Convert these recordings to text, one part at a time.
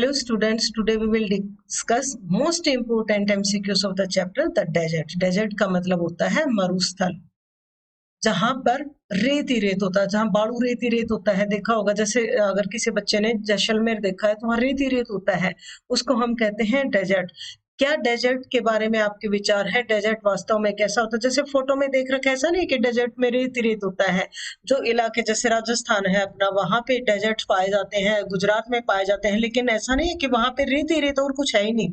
Hello students, today we will discuss most important MCQs of the chapter the desert. Desert का मतलब होता है मरुस्थल, जहां पर रेत ही रेत होता है, जहां बालू रेत ही रेत होता है। देखा होगा, जैसे अगर किसी बच्चे ने जैसलमेर देखा है तो वहां रेत ही रेत होता है, उसको हम कहते हैं डेजर्ट। क्या डेजर्ट के बारे में आपके विचार है? डेजर्ट वास्तव में कैसा होता है? जैसे फोटो में देख रखा है, ऐसा नहीं कि डेजर्ट में रेत ही रेत होता है। जो इलाके जैसे राजस्थान है अपना, वहां पे डेजर्ट पाए जाते हैं, गुजरात में पाए जाते हैं, लेकिन ऐसा नहीं है कि वहां पे रेत ही रेत और कुछ है ही नहीं।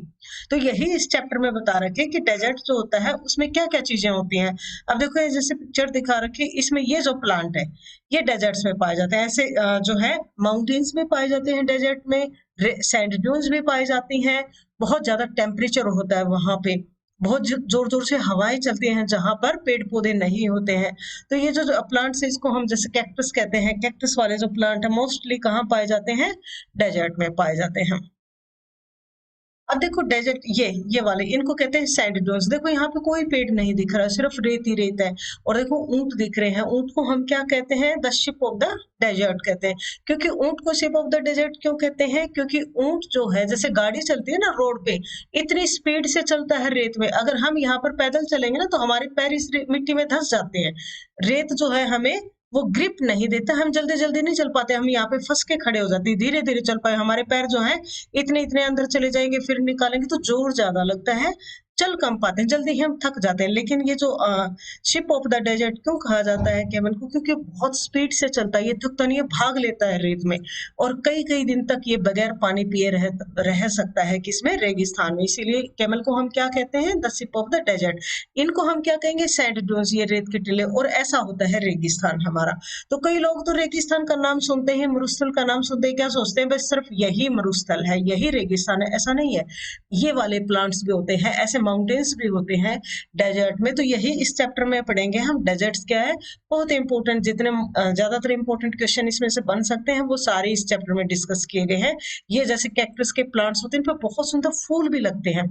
तो यही इस चैप्टर में बता रखे कि डेजर्ट जो होता है उसमें क्या क्या चीजें होती हैं। अब देखो, ये जैसे पिक्चर दिखा रखी है, इसमें ये जो प्लांट है ये डेजर्ट्स में पाए जाते हैं। ऐसे जो है माउंटेन्स में पाए जाते हैं, डेजर्ट में सैंड ड्यून्स भी पाई जाती हैं। बहुत ज्यादा टेम्परेचर होता है वहां पे, बहुत जोर जोर से हवाएं चलती हैं जहां पर पेड़ पौधे नहीं होते हैं। तो ये जो प्लांट्स है इसको हम जैसे कैक्टस कहते हैं। कैक्टस वाले जो प्लांट है मोस्टली कहाँ पाए जाते हैं? डेजर्ट में पाए जाते हैं। अब देखो डेजर्ट, ये वाले इनको कहते हैं सैंड ड्यून्स। देखो यहाँ पे कोई पेड़ नहीं दिख रहा, सिर्फ रेत ही रेत है। और देखो ऊंट दिख रहे हैं, ऊंट को हम क्या कहते हैं? The ship of the desert कहते हैं। क्योंकि ऊंट को शिप ऑफ द डेजर्ट क्यों कहते हैं? क्योंकि ऊंट जो है, जैसे गाड़ी चलती है ना रोड पे, इतनी स्पीड से चलता है रेत में। अगर हम यहाँ पर पैदल चलेंगे ना तो हमारे पैर इस मिट्टी में धंस जाते हैं। रेत जो है हमें वो ग्रिप नहीं देता, हम जल्दी जल्दी नहीं चल पाते, हम यहाँ पे फंस के खड़े हो जाते हैं। धीरे धीरे चल पाए, हमारे पैर जो है इतने इतने अंदर चले जाएंगे, फिर निकालेंगे तो जोर ज्यादा लगता है, चल कम पाते हैं, जल्दी ही हम थक जाते हैं। लेकिन ये जो शिप ऑफ द डेजर्ट क्यों कहा जाता है कैमल को? क्योंकि बहुत स्पीड से चलता है, ये थकता नहीं है, भाग लेता है रेत में। और कई कई दिन तक ये बगैर पानी पिए रह सकता है किसमें? रेगिस्तान में। इसीलिए कैमल को हम क्या कहते हैं? The ship of the desert. इनको हम क्या कहेंगे? सैंड ड्यून्स, ये रेत के टीले। और ऐसा होता है रेगिस्तान हमारा। तो कई लोग तो रेगिस्तान का नाम सुनते हैं, मरुस्थल का नाम सुनते हैं, क्या सोचते हैं बस सिर्फ यही मरुस्थल है, यही रेगिस्तान है। ऐसा नहीं है, ये वाले प्लांट्स भी होते हैं, ऐसे माउंटेन्स भी होते हैं डेजर्ट में। तो यही इस चैप्टर में पढ़ेंगे हम। डेजर्ट्स क्या है, बहुत इंपॉर्टेंट, जितने ज्यादातर इंपॉर्टेंट क्वेश्चन इसमें से बन सकते हैं वो सारे इस चैप्टर में डिस्कस किए गए हैं। ये जैसे कैक्टस के प्लांट्स होते हैं, इन पर बहुत सुंदर फूल भी लगते हैं।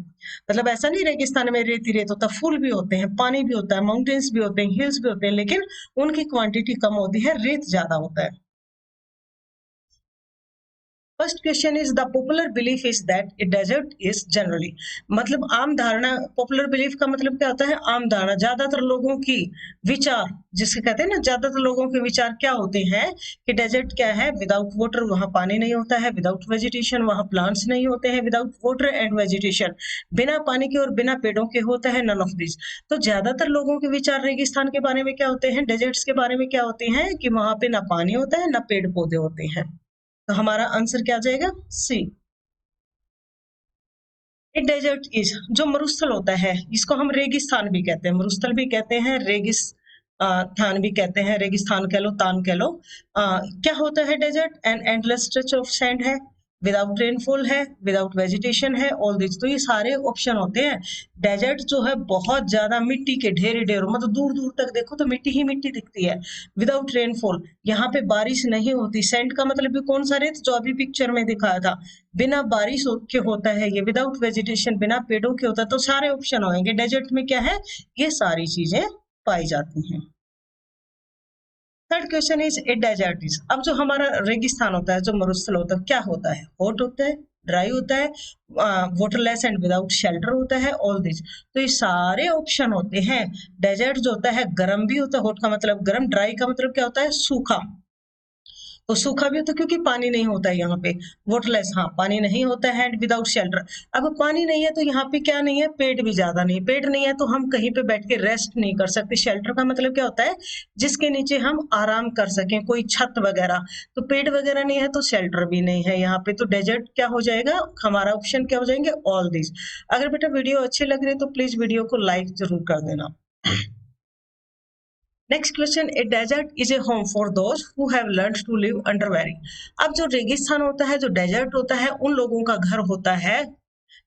मतलब ऐसा नहीं रेगिस्तान में रेत ही रेत होता, फूल भी होते हैं, पानी भी होता है, माउंटेन्स भी होते हैं, हिल्स भी होते हैं, लेकिन उनकी क्वांटिटी कम होती है, रेत ज्यादा होता है। First question is the popular belief is that a desert is generally, मतलब आम धारणा। पॉपुलर बिलीफ का मतलब क्या होता है? आम धारणा, ज्यादातर लोगों की विचार, जिसके कहते हैं ना, ज्यादातर लोगों के विचार क्या होते हैं कि डेजर्ट क्या है? विदाउट वाटर, वहां पानी नहीं होता है, विदाउट वेजिटेशन, वहां प्लांट्स नहीं होते हैं, विदाउट वाटर एंड वेजिटेशन, बिना पानी के और बिना पेड़ों के होता है, नन ऑफ दिस। तो ज्यादातर लोगों के विचार रेगिस्तान के बारे में क्या होते हैं? डेजर्ट्स के बारे में क्या होते हैं? कि वहां पे ना पानी होता है ना पेड़ पौधे होते हैं। तो हमारा आंसर क्या आ जाएगा? सी। ए डेजर्ट इज, जो मरुस्थल होता है इसको हम रेगिस्तान भी कहते हैं, मरुस्थल भी कहते हैं, थान भी कहते हैं, रेगिस्तान कह लो, तान कह लो। क्या होता है desert? An endless stretch of sand है, विदाउट रेनफॉल है, विदाउट वेजिटेशन है, ऑल दिस। तो ये सारे ऑप्शन होते हैं। डेजर्ट जो है बहुत ज्यादा मिट्टी के ढेर ढेर, मतलब दूर दूर तक देखो तो मिट्टी ही मिट्टी दिखती है। विदाउट रेनफॉल, यहाँ पे बारिश नहीं होती। सैंड का मतलब भी कौन सा? रेत, जो अभी पिक्चर में दिखाया था, बिना बारिश के होता है ये। विदाउट वेजिटेशन, बिना पेड़ों के होता है। तो सारे ऑप्शन होंगे। डेजर्ट में क्या है? ये सारी चीजें पाई जाती हैं। Third question is a desert is, अब जो हमारा रेगिस्तान होता है, जो मरुस्थल होता है, क्या होता है? हॉट होता है, ड्राई होता है, वाटरलेस एंड विदाउट शेल्टर होता है, ऑल दिस। तो ये सारे ऑप्शन होते हैं। डेजर्ट जो होता है गर्म भी होता है, हॉट का मतलब गर्म, ड्राई का मतलब क्या होता है? सूखा। तो सूखा भी होता है क्योंकि पानी नहीं होता है यहाँ पे। वाटरलेस, हाँ पानी नहीं होता है, एंड विदाउट शेल्टर। अब पानी नहीं है तो यहाँ पे क्या नहीं है? पेड़ भी ज्यादा नहीं। पेड़ नहीं है तो हम कहीं पे बैठ के रेस्ट नहीं कर सकते। शेल्टर का मतलब क्या होता है? जिसके नीचे हम आराम कर सकें, कोई छत वगैरह। तो पेड़ वगैरह नहीं है तो शेल्टर भी नहीं है यहाँ पे। तो डेजर्ट क्या हो जाएगा? हमारा ऑप्शन क्या हो जाएंगे? All this. अगर बेटा वीडियो अच्छी लग रही है तो प्लीज वीडियो को लाइक जरूर कर देना। Next question, a desert is a home for those who have learned to live under very. अब जो रेगिस्तान होता है, जो डेजर्ट होता है, उन लोगों का घर होता है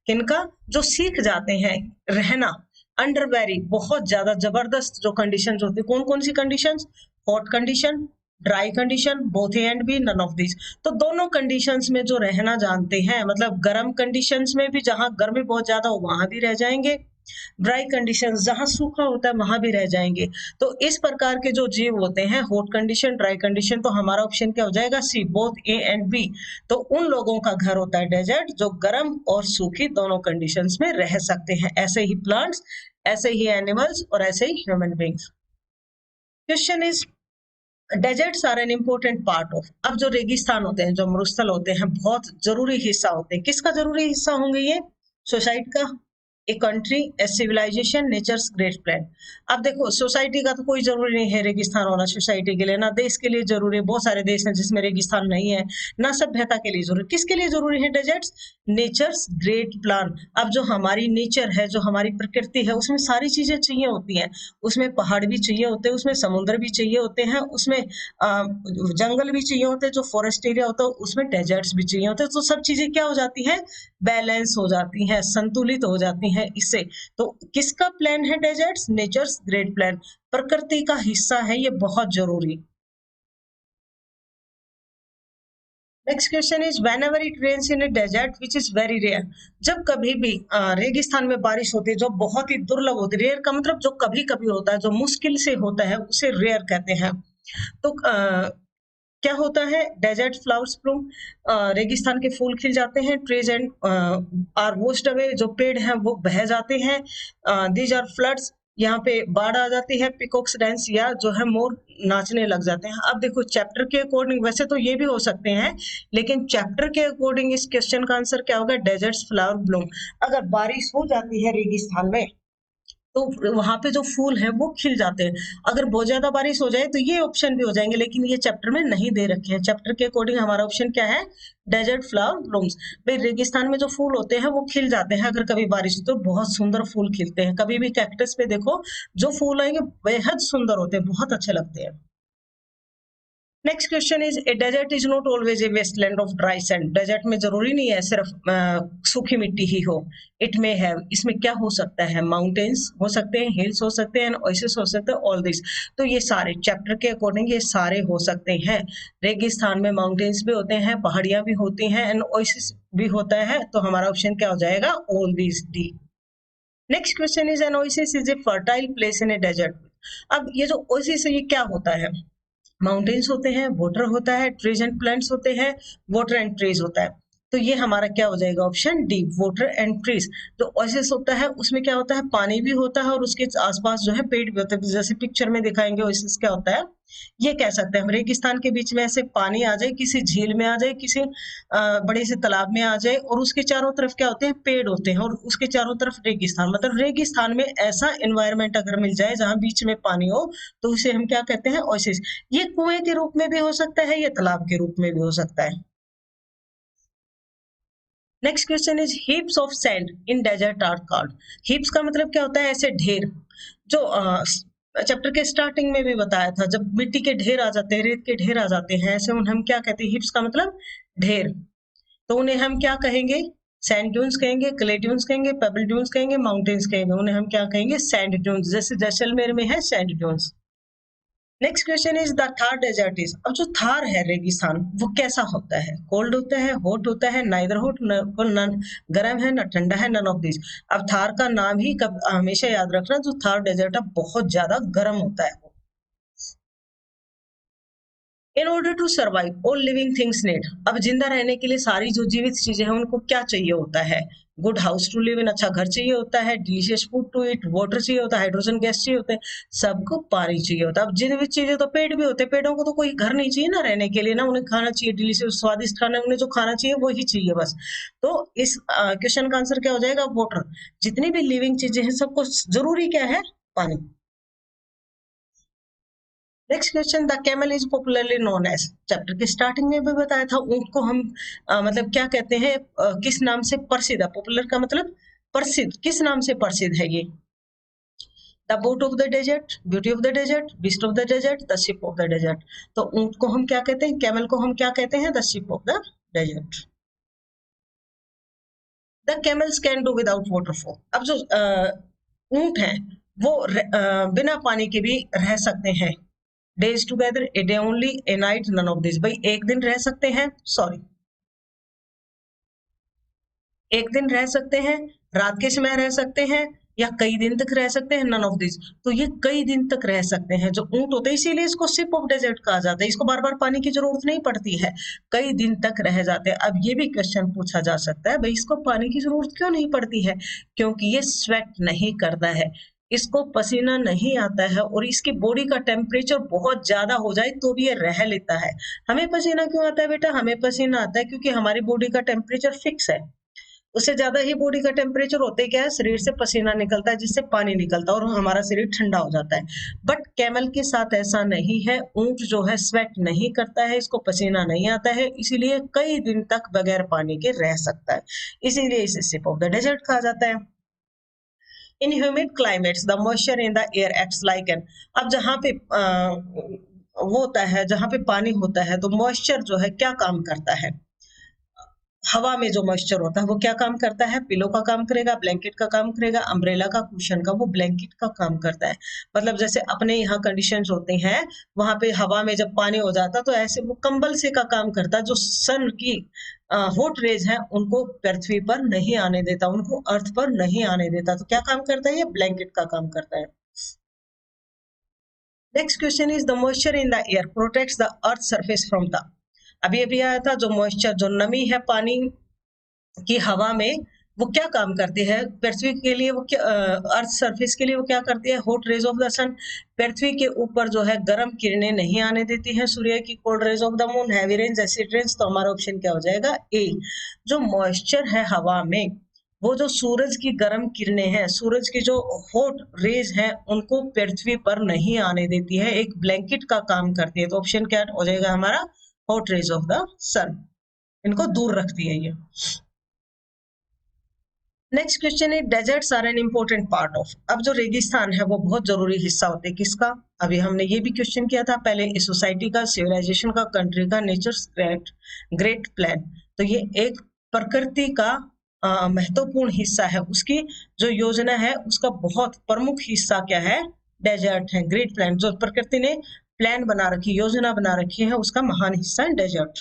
किनका? जो सीख जाते हैं रहना अंडर वेरी, बहुत ज्यादा जबरदस्त जो कंडीशंस होती है। कौन कौन सी conditions? Hot condition, dry condition, both A and B, none of this. तो दोनों कंडीशंस में जो रहना जानते हैं, मतलब गर्म कंडीशंस में भी, जहां गर्मी बहुत ज्यादा हो वहां भी रह जाएंगे, ड्राई कंडीशंस, जहां सूखा होता है वहां भी रह जाएंगे। तो इस प्रकार के जो जीव होते हैं, हॉट कंडीशन, ड्राई कंडीशन, तो हमारा ऑप्शन क्या हो जाएगा? सी, बोथ ए एंड बी। तो उन लोगों का घर होता है डेजर्ट जो गर्म और सूखी दोनों कंडीशंस में रह सकते हैं। ऐसे ही प्लांट्स, ऐसे ही एनिमल्स और ऐसे ही human beings. Question is, deserts are an important part of. अब जो रेगिस्तान होते हैं, जो मरुस्थल होते हैं, बहुत जरूरी हिस्सा होते हैं। किसका जरूरी हिस्सा होंगे ये? सोसाइटी का, a country, a civilization, nature's great plan. अब देखो, सोसाइटी का तो कोई जरूरी नहीं है रेगिस्तान होना सोसाइटी के लिए, ना देश के लिए जरूरी है, बहुत सारे देश हैं जिसमें रेगिस्तान नहीं है, ना सभ्यता के लिए जरूरी। किसके लिए जरूरी है डेजर्ट्स? Natures great plan. अब जो हमारी नेचर है, जो हमारी प्रकृति है, उसमें सारी चीजें चाहिए होती हैं। उसमें पहाड़ भी चाहिए होते हैं, उसमें समुद्र भी चाहिए होते हैं, उसमें जंगल भी चाहिए होते हैं, जो फॉरेस्ट एरिया होता है उसमें डेजर्ट्स भी चाहिए होते हैं। तो सब चीजें क्या हो जाती हैं? बैलेंस हो जाती हैं, संतुलित हो जाती हैं इससे। तो किसका प्लान है डेजर्ट्स? नेचर्स ग्रेट प्लान, प्रकृति का हिस्सा है ये, बहुत जरूरी। Next question is, whenever it rains in a desert which is very rare। जब कभी भी रेगिस्तान में बारिश होती है, जो बहुत ही दुर्लभ होती है, रेयर का मतलब जो कभी कभी होता है, जो मुश्किल से होता है, उसे रेयर कहते हैं। तो क्या होता है? डेजर्ट फ्लावर्स ब्लूम, रेगिस्तान के फूल खिल जाते हैं। Trees and are washed away, जो पेड़ हैं वो बह जाते हैं। दीज आर फ्लड्स, यहाँ पे बाढ़ आ जाती है। पिकॉक्स डांस, या जो है मोर नाचने लग जाते हैं। अब देखो, चैप्टर के अकॉर्डिंग वैसे तो ये भी हो सकते हैं, लेकिन चैप्टर के अकॉर्डिंग इस क्वेश्चन का आंसर क्या होगा? Deserts flower bloom. अगर बारिश हो जाती है रेगिस्तान में, तो वहां पे जो फूल है वो खिल जाते हैं। अगर बहुत ज्यादा बारिश हो जाए तो ये ऑप्शन भी हो जाएंगे, लेकिन ये चैप्टर में नहीं दे रखे हैं। चैप्टर के अकॉर्डिंग हमारा ऑप्शन क्या है? Desert flower blooms. भाई, रेगिस्तान में जो फूल होते हैं वो खिल जाते हैं, अगर कभी बारिश हो तो बहुत सुंदर फूल खिलते हैं। कभी भी कैक्टस पे देखो, जो फूल आएंगे बेहद सुंदर होते हैं, बहुत अच्छे लगते हैं। Next question is, a desert is not always a wasteland of dry sand. Desert में जरूरी नहीं है सिर्फ सूखी मिट्टी ही हो। इट में है, इसमें क्या हो सकता है? माउंटेन्स हो सकते हैं, हिल्स हो सकते हैं, ओएसिस हो सकते हैं, ऑल दिस। तो ये सारे चैप्टर के अकॉर्डिंग ये सारे हो सकते हैं। रेगिस्तान में माउंटेन्स भी होते हैं, पहाड़ियां भी होती हैं, एंड ओएसिस भी होता है। तो हमारा ऑप्शन क्या हो जाएगा? All this, D. Next question is, an oasis is a fertile place in a desert. अब ये जो ओएसिस है ये क्या होता है? माउंटेन्स होते हैं, वाटर होता है, ट्रीज एंड प्लांट्स होते हैं, वाटर एंड ट्रीज होता है। तो ये हमारा क्या हो जाएगा? Option D, water and trees. तो ओएसिस होता है, उसमें क्या होता है? पानी भी होता है और उसके आसपास जो है पेड़ भी होते हैं। जैसे पिक्चर में दिखाएंगे ओएसिस क्या होता है, ये कह सकते हैं हम। रेगिस्तान के बीच में ऐसे पानी आ जाए, किसी झील में आ जाए, किसी बड़े से तालाब में आ जाए, और उसके चारों तरफ क्या होते हैं? पेड़ होते हैं, और उसके चारों तरफ रेगिस्तान। मतलब रेगिस्तान में ऐसा एनवायरनमेंट अगर मिल जाए जहां बीच में पानी हो, तो उसे हम क्या कहते हैं? ओएसिस। ये कुएं के रूप में भी हो सकता है, ये तालाब के रूप में भी हो सकता है। Next question is, heaps of sand in desert are called. Heaps का मतलब क्या होता है? ऐसे ढेर। जो चैप्टर के स्टार्टिंग में भी बताया था, जब मिट्टी के ढेर आ जाते हैं, रेत के ढेर आ जाते हैं, ऐसे उन्हें हम क्या कहते हैं? हिप्स का मतलब ढेर। तो उन्हें हम क्या कहेंगे? सैंड ड्यून्स कहेंगे, क्ले ड्यून्स कहेंगे, पेबल ड्यून्स कहेंगे, माउंटेन्स कहेंगे। उन्हें हम क्या कहेंगे? Sand dunes. जैसे जैसलमेर में है sand dunes. Next question is, the Thar desert is. अब जो थार है रेगिस्तान, वो कैसा होता है? कोल्ड होता है, हॉट होता है, नाइदर हॉट, नन गर्म है, न ठंडा है, नन ऑफ दिस। अब थार का नाम ही हमेशा याद रखना, जो थार डेजर्ट है बहुत ज्यादा गर्म होता है। In order to survive all living things need. अब जिंदा रहने के लिए सारी जो जीवित चीजें हैं उनको क्या चाहिए होता है? Good house to live in, अच्छा घर चाहिए होता है, delicious food to eat, water चाहिए होता है, हाइड्रोजन गैस चाहिए होता है, सबको पानी चाहिए होता है। अब जीवित चीजें तो पेड़ भी होते हैं, पेड़ों को तो कोई घर नहीं चाहिए ना रहने के लिए, ना उन्हें खाना चाहिए डिलीशियस स्वादिष्ट खाना, उन्हें जो खाना चाहिए वही चाहिए बस। तो इस क्वेश्चन का आंसर क्या हो जाएगा? वाटर। जितनी भी लिविंग चीजें हैं सबको जरूरी क्या है? पानी। Next question, the camel is popularly known as. Chapter के स्टार्टिंग में भी बताया था, ऊंट को हम मतलब क्या कहते हैं? किस नाम से प्रसिद्ध है? पॉपुलर का मतलब प्रसिद्ध, किस नाम से प्रसिद्ध है ये? The boat of the desert, beauty of the desert, beast of the desert, the ship of the desert. तो ऊंट को हम क्या कहते हैं? कैमल को हम क्या कहते हैं? The ship of the desert. The camels can do without waterfall. अब जो ऊंट है वो बिना पानी के भी रह सकते हैं। Days together, a day only, a night, none of this. भाई, एक दिन रह सकते हैं, सॉरी, एक दिन रह सकते हैं, रात के समय रह सकते हैं, या कई दिन तक रह सकते हैं, नन ऑफ दिस। तो ये कई दिन तक रह सकते हैं जो ऊंट होते हैं, इसीलिए इसको सिप ऑफ डेजर्ट कहा जाता है। इसको बार बार पानी की जरूरत नहीं पड़ती है, कई दिन तक रह जाते हैं। अब ये भी क्वेश्चन पूछा जा सकता है, भाई इसको पानी की जरूरत क्यों नहीं पड़ती है? क्योंकि ये स्वेट नहीं करता है, इसको पसीना नहीं आता है, और इसकी बॉडी का टेम्परेचर बहुत ज्यादा हो जाए तो भी ये रह लेता है। हमें पसीना क्यों आता है बेटा? हमें पसीना आता है क्योंकि हमारी बॉडी का टेम्परेचर फिक्स है। उससे ज्यादा ही बॉडी का टेम्परेचर होते क्या है, शरीर से पसीना निकलता है, जिससे पानी निकलता है और हमारा शरीर ठंडा हो जाता है। बट कैमल के साथ ऐसा नहीं है, ऊंट जो है स्वेट नहीं करता है, इसको पसीना नहीं आता है, इसीलिए कई दिन तक बगैर पानी के रह सकता है, इसीलिए इसे सिप ऑफ द डेजर्ट कहा जाता है। इन humid climates the moisture in the air acts like an, अब जहाँ पे वो होता है, जहाँ पे पानी होता है, तो मॉइस्चर जो है क्या काम करता है? हवा में जो मॉइस्चर होता है वो क्या काम करता है? पिलो का काम करेगा, ब्लैंकेट का काम करेगा, अम्ब्रेला का, कुशन का, वो ब्लैंकेट का काम करता है। मतलब जैसे अपने यहाँ कंडीशंस होते हैं, वहां पे हवा में जब पानी हो जाता तो ऐसे वो कंबल से का काम करता है, जो सन की हॉट रेज है उनको पृथ्वी पर नहीं आने देता, उनको अर्थ पर नहीं आने देता। तो क्या काम करता है? ये ब्लैंकेट का काम करता है। Next question is the moisture in the air protects the earth surface from the, अभी अभी आया था, जो मॉइस्चर, जो नमी है पानी की हवा में, वो क्या काम करती है पृथ्वी के लिए? वो क्या अर्थ सरफेस के लिए वो क्या करती है? हॉट रेज ऑफ द सन, पृथ्वी के ऊपर जो है गर्म किरणें नहीं आने देती है सूर्य की। Cold rays of the moon, heavy rains, acid rains. तो हमारा ऑप्शन क्या हो जाएगा? ए। जो मॉइस्चर है हवा में, वो जो सूरज की गर्म किरणें हैं, सूरज की जो हॉट रेज हैं, उनको पृथ्वी पर नहीं आने देती है, एक ब्लैंकेट का काम करती है। तो ऑप्शन क्या हो जाएगा हमारा? Hot rays of the sun, इनको दूर रखती है ये। नेक्स्ट क्वेश्चन है deserts are an important part of, अब जो रेगिस्तान है वो बहुत जरूरी हिस्सा होते हैं किसका? अभी हमने ये भी क्वेश्चन किया था पहले, इस सोसाइटी का, सिविलाइजेशन का, कंट्री का, नेचर्स ग्रेट प्लान। तो ये एक प्रकृति का महत्वपूर्ण हिस्सा है, उसकी जो योजना है उसका बहुत प्रमुख हिस्सा क्या है? डेजर्ट है। ग्रेट प्लान, जो प्रकृति ने प्लान बना रखी, योजना बना रखी है, उसका महान हिस्सा है desert.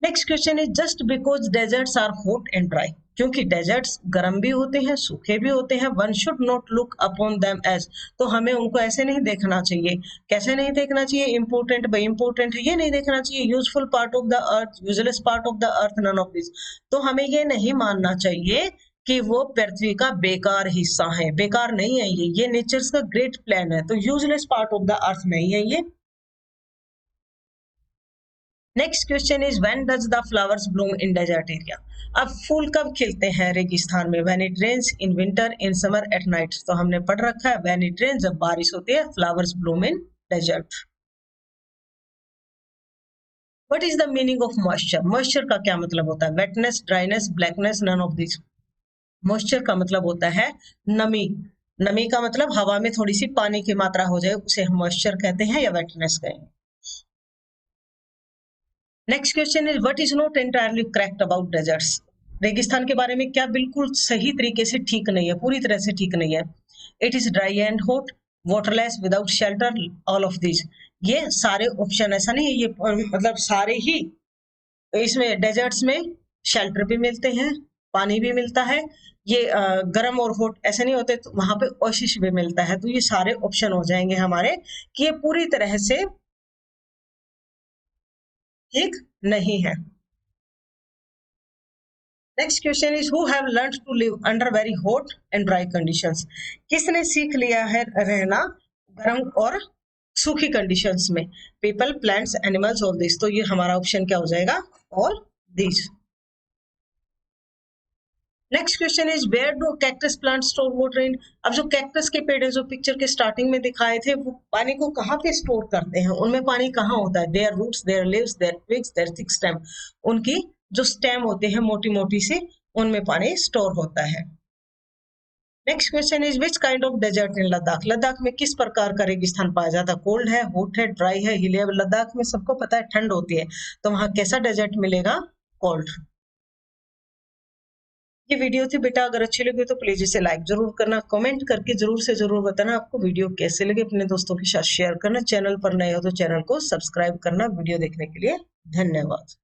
Next question is just because deserts are hot and dry, क्योंकि डेजर्ट्स गर्म भी होते हैं, सूखे भी होते हैं, one should not look upon them as, तो हमें उनको ऐसे नहीं देखना चाहिए। कैसे नहीं देखना चाहिए? इंपोर्टेंट बाई इंपोर्टेंट है ये नहीं देखना चाहिए, useful part of the earth, useless part of the earth, none of this. तो हमें ये नहीं मानना चाहिए कि वो पृथ्वी का बेकार हिस्सा है, बेकार नहीं है ये नेचर्स का ग्रेट प्लान है, तो useless part of the earth नहीं है ये। Next question is when does the flowers bloom in desert area, अब फूल कब खिलते हैं रेगिस्तान में? When it rains, in winter, in summer, at night. तो हमने पढ़ रखा है व्हेन इट रेन्स, जब बारिश होती है, flowers bloom in desert. What is the meaning of moisture? Moisture का क्या मतलब होता है? Wetness, dryness, blackness, none of this. Moisture का मतलब होता है नमी, नमी का मतलब हवा में थोड़ी सी पानी की मात्रा हो जाए, उसे हम मॉइस्चर कहते हैं या वेटनेस कहेंगे। Next question is what is not entirely correct about deserts, रेगिस्तान के बारे में क्या बिल्कुल सही तरीके से ठीक नहीं है, पूरी तरह से ठीक नहीं है? It is dry and hot, waterless, without shelter, all of this. ये सारे ऑप्शन, ऐसा नहीं है ये मतलब सारे ही, इसमें डेजर्ट्स में शेल्टर भी मिलते हैं, पानी भी मिलता है, ये गर्म और हॉट ऐसे नहीं होते, तो वहां पे ओशिश भी मिलता है। तो ये सारे ऑप्शन हो जाएंगे हमारे कि ये पूरी तरह से ठीक नहीं है। Next question is who have learned to live under very hot and dry conditions, किसने सीख लिया है रहना गर्म और सूखी कंडीशंस में? People, plants, animals, all this. तो ये हमारा ऑप्शन क्या हो जाएगा? All this. Next question is where do cactus plant store water in, अब जो कैक्टस के पेड़ है जो पिक्चर के स्टार्टिंग में दिखाए थे, वो पानी को कहाँ पे स्टोर करते हैं? उनमें पानी कहाँ होता है? Their roots, their leaves, their twigs, their thick stem, उनकी जो स्टेम होते हैं मोटी मोटी सी, उनमें पानी स्टोर होता है। Next question is which kind of desert in Ladakh, Ladakh में किस प्रकार का रेगिस्तान पाया जाता है? कोल्ड है, हॉट है, ड्राई है, हिली है? लद्दाख में सबको पता है ठंड होती है, तो वहां कैसा डेजर्ट मिलेगा? कोल्ड। ये वीडियो थी बेटा, अगर अच्छी लगी तो प्लीज इसे लाइक जरूर करना, कमेंट करके जरूर से जरूर बताना आपको वीडियो कैसे लगे, अपने दोस्तों के साथ शेयर करना, चैनल पर नए हो तो चैनल को सब्सक्राइब करना। वीडियो देखने के लिए धन्यवाद।